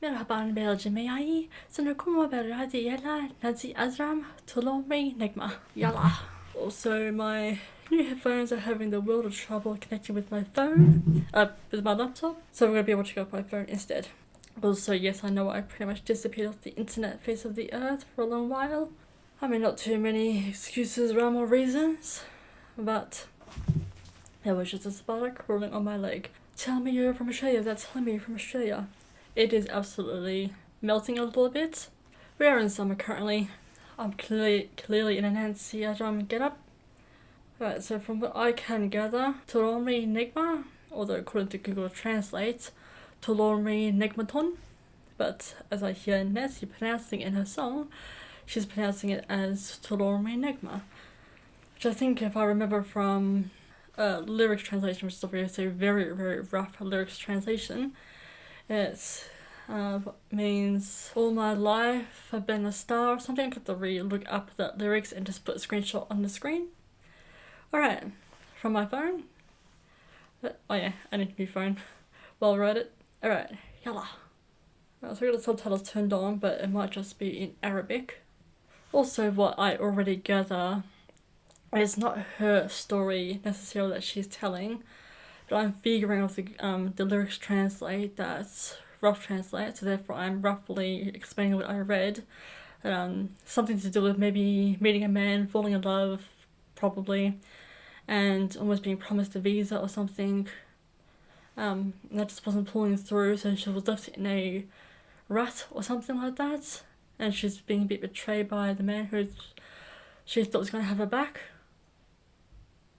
Mrhban bialjemie سنقوم بالرد إلى Nancy Ajram Toul Omri Negma. Yalla. Also, my new headphones are having the world of trouble connecting with my phone, with my laptop, so I'm going to be able to go with my phone instead. Also, yes, I know I pretty much disappeared off the internet face of the earth for a long while. I mean, not too many excuses, rhyme or reasons, but there was just a spider crawling on my leg. Tell me you're from Australia, that's telling me you're from Australia. It is absolutely melting a little bit. We are in summer currently. I'm clearly in a Nancy Ajram get-up. Right, so from what I can gather, Toul Omri Negma, although according to Google Translate, Toul Omri Negmaton, but as I hear Nancy pronouncing in her song, she's pronouncing it as Toul Omri Negma, which I think, if I remember from lyrics translation, which is obviously a very, very rough lyrics translation, it means all my life I've been a star or something. I got to look up the lyrics and just put a screenshot on the screen. Alright, from my phone. Oh yeah, I need a new phone. Well, read it. Alright, yalla. So I got the subtitles turned on, but it might just be in Arabic. Also, what I already gather is not her story necessarily that she's telling, but I'm figuring off the lyrics translate, that's rough translate, so therefore I'm roughly explaining what I read. Something to do with maybe meeting a man, falling in love, probably, and almost being promised a visa or something. And that just wasn't pulling through, so she was left in a rut or something like that, and she's being a bit betrayed by the man who she thought was going to have her back.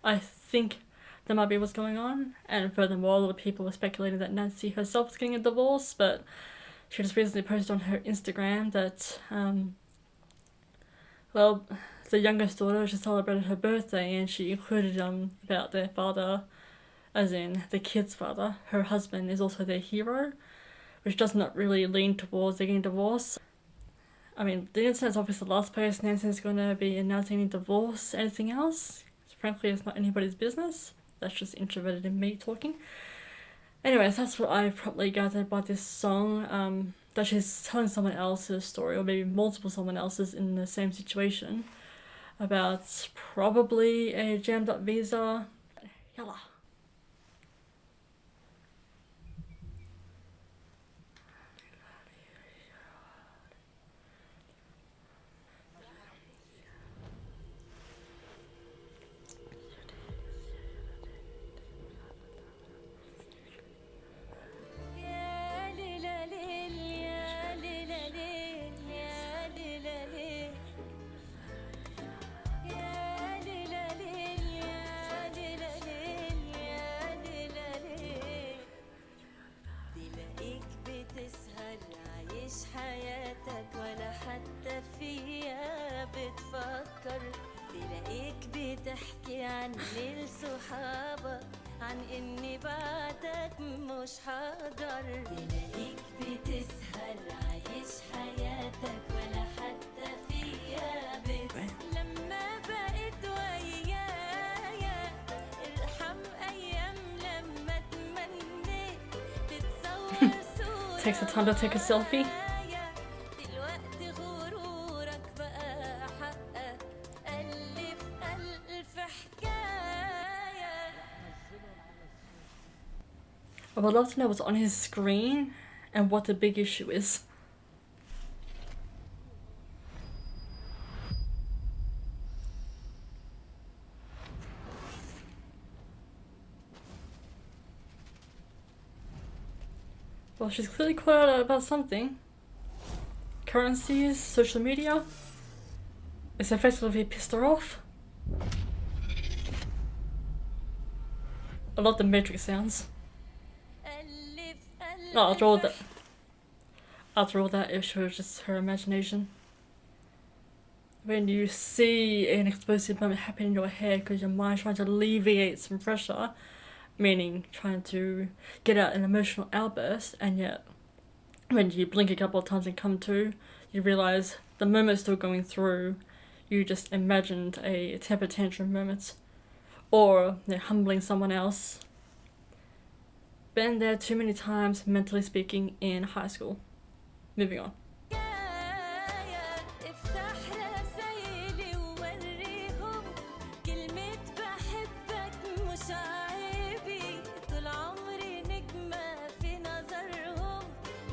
I think that might be what's going on, and furthermore, a lot of people were speculating that Nancy herself was getting a divorce, but she just recently posted on her Instagram that, well, the youngest daughter just celebrated her birthday, and she included about their father, as in the kid's father. Her husband is also their hero, which does not really lean towards getting divorced. I mean, the internet's obviously the last place Nancy's going to be announcing any divorce. Anything else, frankly, it's not anybody's business. That's just introverted in me talking. Anyways, that's what I probably gathered by this song, that she's telling someone else's story, or maybe multiple someone else's in the same situation, about probably a jammed up visa. Yalla. بتفكر تلاقيك بتحكي عني لصحابك عن اني بعدك مش حقدر تلاقيك بتسهر عايش حياتك ولا حتى فيها لما بقيت ويايا ارحم ايام لما تمنيت تتصور صورة Takes the time to take a selfie. I would love to know what's on his screen and what the big issue is. Well, she's clearly caught out about something. Currencies, social media. It's effectively pissed her off. I love the Matrix sounds. Oh, after all that, it was just her imagination. When you see an explosive moment happen in your head because your mind's trying to alleviate some pressure, meaning trying to get out an emotional outburst, and yet when you blink a couple of times and come to, you realise the moment's still going through, you just imagined a temper tantrum moment, or humbling someone else. Been there too many times, mentally speaking, in high school. moving on. افتح رسايلي ووريهم كلمة بحبك مش عيبي طول عمري نجمة في نظرهم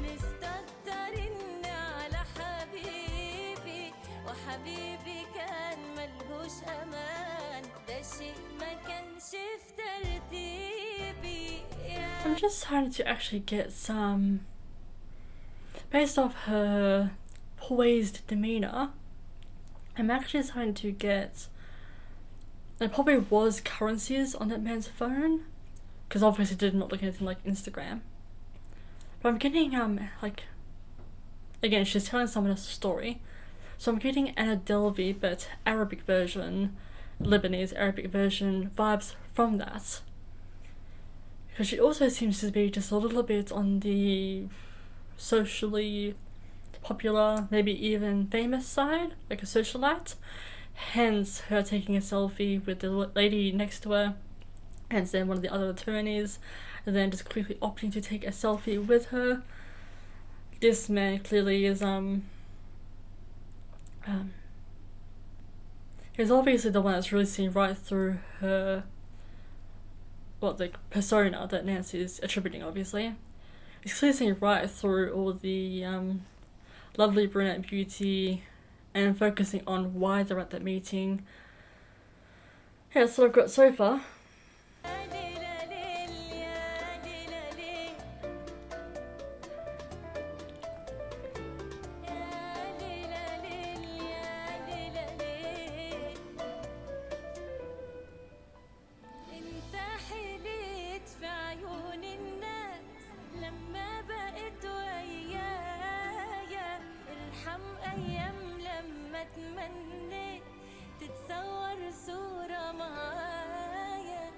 مستكترين على حبيبي وحبيبي كان ملهوش أمان ده شيء ما كانش في ترتيبي. I'm just trying to actually get some, based off her poised demeanor, I'm actually trying to get, there probably was currencies on that man's phone, because obviously did not look anything like Instagram. But I'm getting, like, again, she's telling someone a story, so I'm getting Anna Delvey, but Arabic version, Lebanese Arabic version vibes from that. Because she also seems to be just a little bit on the socially popular, maybe even famous side, like a socialite. Hence her taking a selfie with the lady next to her, and then one of the other attorneys, and then just quickly opting to take a selfie with her. This man clearly is he's obviously the one that's really seen right through her, well, the persona that Nancy is attributing, obviously. He's clearly seen right through all the lovely brunette beauty and focusing on why they're at that meeting. Yeah, that's what I've got so far. تمنيت تتصور صورة معايا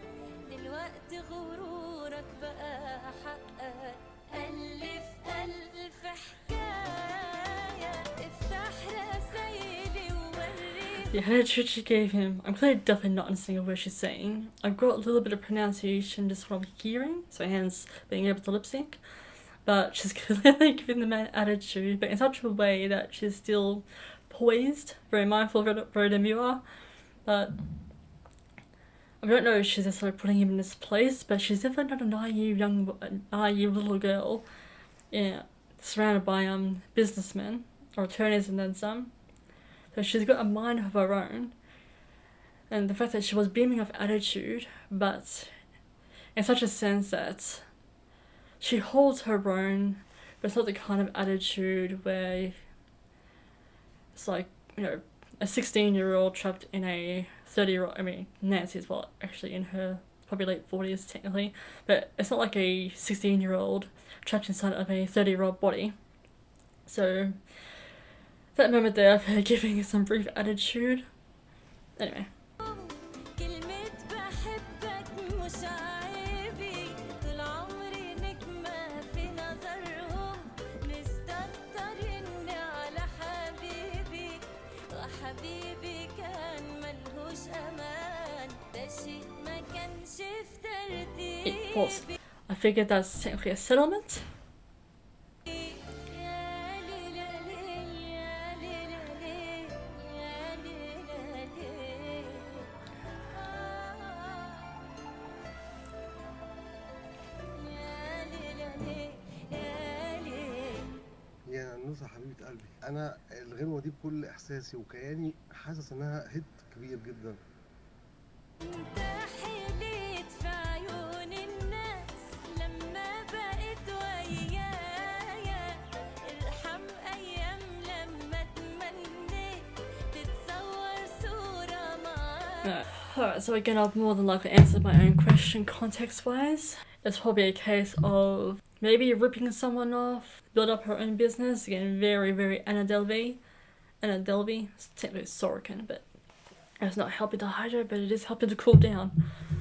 دلوقتي غرورك بقى حقك ألف ألف حكاية افتح رسايلي ووريهم. The attitude she gave him, I'm clearly definitely not understanding a word she's saying. I've got a little bit of pronunciation just from hearing, so hence being able to lip sync. But she's clearly giving the man attitude, but in such a way that she's still poised, very mindful, very demure. But I don't know if she's just like putting him in this place, but she's definitely not a naive little girl, yeah, surrounded by businessmen or attorneys and then some. So she's got a mind of her own, and the fact that she was beaming off attitude, but in such a sense that she holds her own, but it's not the kind of attitude where it's like, you know, a 16-year-old trapped in a 30-year-old, I mean, Nancy as well, actually in her probably late 40s technically, but it's not like a 16-year-old trapped inside of a 30-year-old body. So that moment there of her giving some brief attitude. Anyway. It was. I figured that's technically a settlement. يا نوسة حبيبة قلبي، أنا الغنوة دي بكل إحساسي وكياني حاسس إنها هيت كبير جدا. Alright, so again, I've more than likely answered my own question context-wise. It's probably a case of maybe ripping someone off, build up her own business. Again, very, very Anna Delvey. Anna Delvey. It's technically Sorokin, but it's not helping to hydrate, but it is helping to cool down.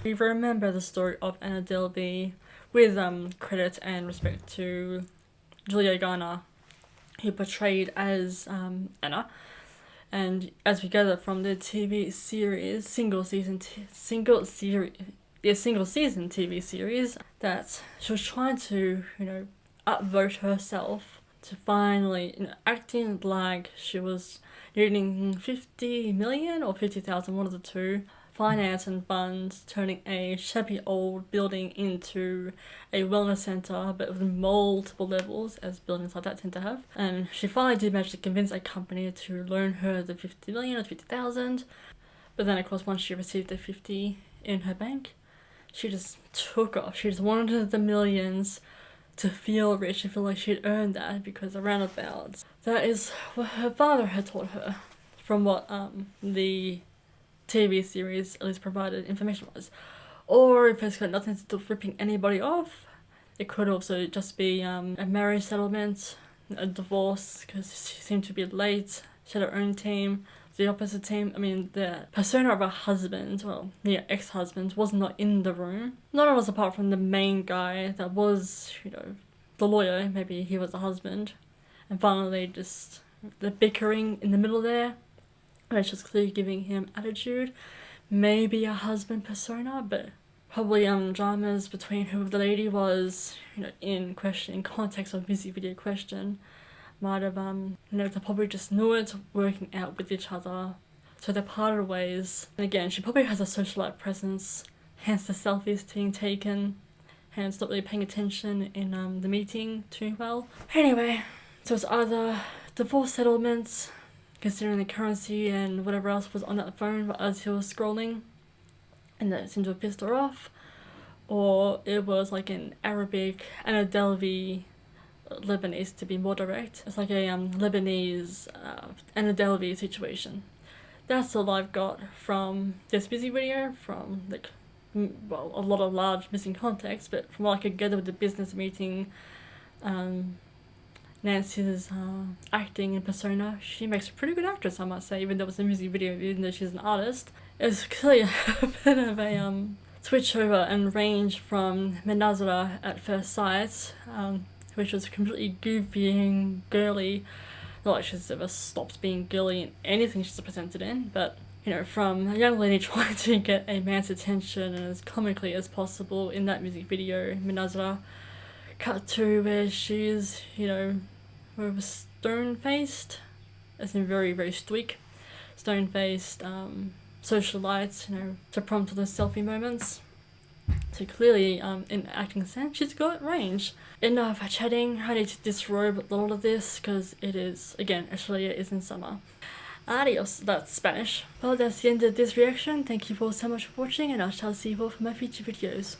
We remember the story of Anna Delvey with credit and respect to Julia Garner, who portrayed as Anna. And as we gather from the TV series, single season TV series, that she was trying to, you know, upvote herself to finally, acting like she was needing 50 million or 50,000, one of the two, finance and funds, turning a shabby old building into a wellness centre, but with multiple levels, as buildings like that tend to have. And she finally did manage to convince a company to loan her the 50 million or 50,000. But then, of course, once she received the 50 in her bank, she just took off. She just wanted the millions to feel rich and feel like she'd earned that, because around about that is what her father had taught her, from what the TV series at least provided information was. Or if it's got nothing to do with ripping anybody off, it could also just be a marriage settlement, a divorce, because she seemed to be late. She had her own team, the opposite team. I mean, the persona of her husband, well, yeah, ex-husband, was not in the room. None of us apart from the main guy that was, the lawyer. Maybe he was the husband. And finally, just the bickering in the middle there, which was clearly giving him attitude. Maybe a husband persona, but probably dramas between who the lady was, in question, in context of music video question, might have, they probably just knew it, working out with each other. So they parted ways. And again, she probably has a socialite presence, hence the selfies being taken, hence not really paying attention in the meeting too well. Anyway, so it's either divorce settlements, considering the currency and whatever else was on that phone as he was scrolling, and that seemed to have pissed her off, or it was like an Arabic and a Delvi Lebanese, to be more direct. It's like a Lebanese and a Delvi situation. That's all I've got from this music video, from a lot of large missing context, but from what I could gather with the business meeting, Nancy's acting and persona, she makes a pretty good actress, I must say, even though it's a music video, even though she's an artist. It was clearly a bit of a switch over and range from Menazra at first sight, which was completely goofy and girly. Not like she's ever stopped being girly in anything she's presented in, but from a young lady trying to get a man's attention and as comically as possible in that music video, Menazra, cut to where she's, stone-faced, as in very, very stoic, stone-faced socialites, to prompt all those selfie moments. So clearly, in acting sense, she's got range. Enough chatting. I need to disrobe a lot of this because it is, again, Australia is in summer. Adios, that's Spanish. Well, that's the end of this reaction. Thank you all so much for watching, and I shall see you all for my future videos.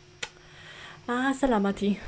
Ma salamati.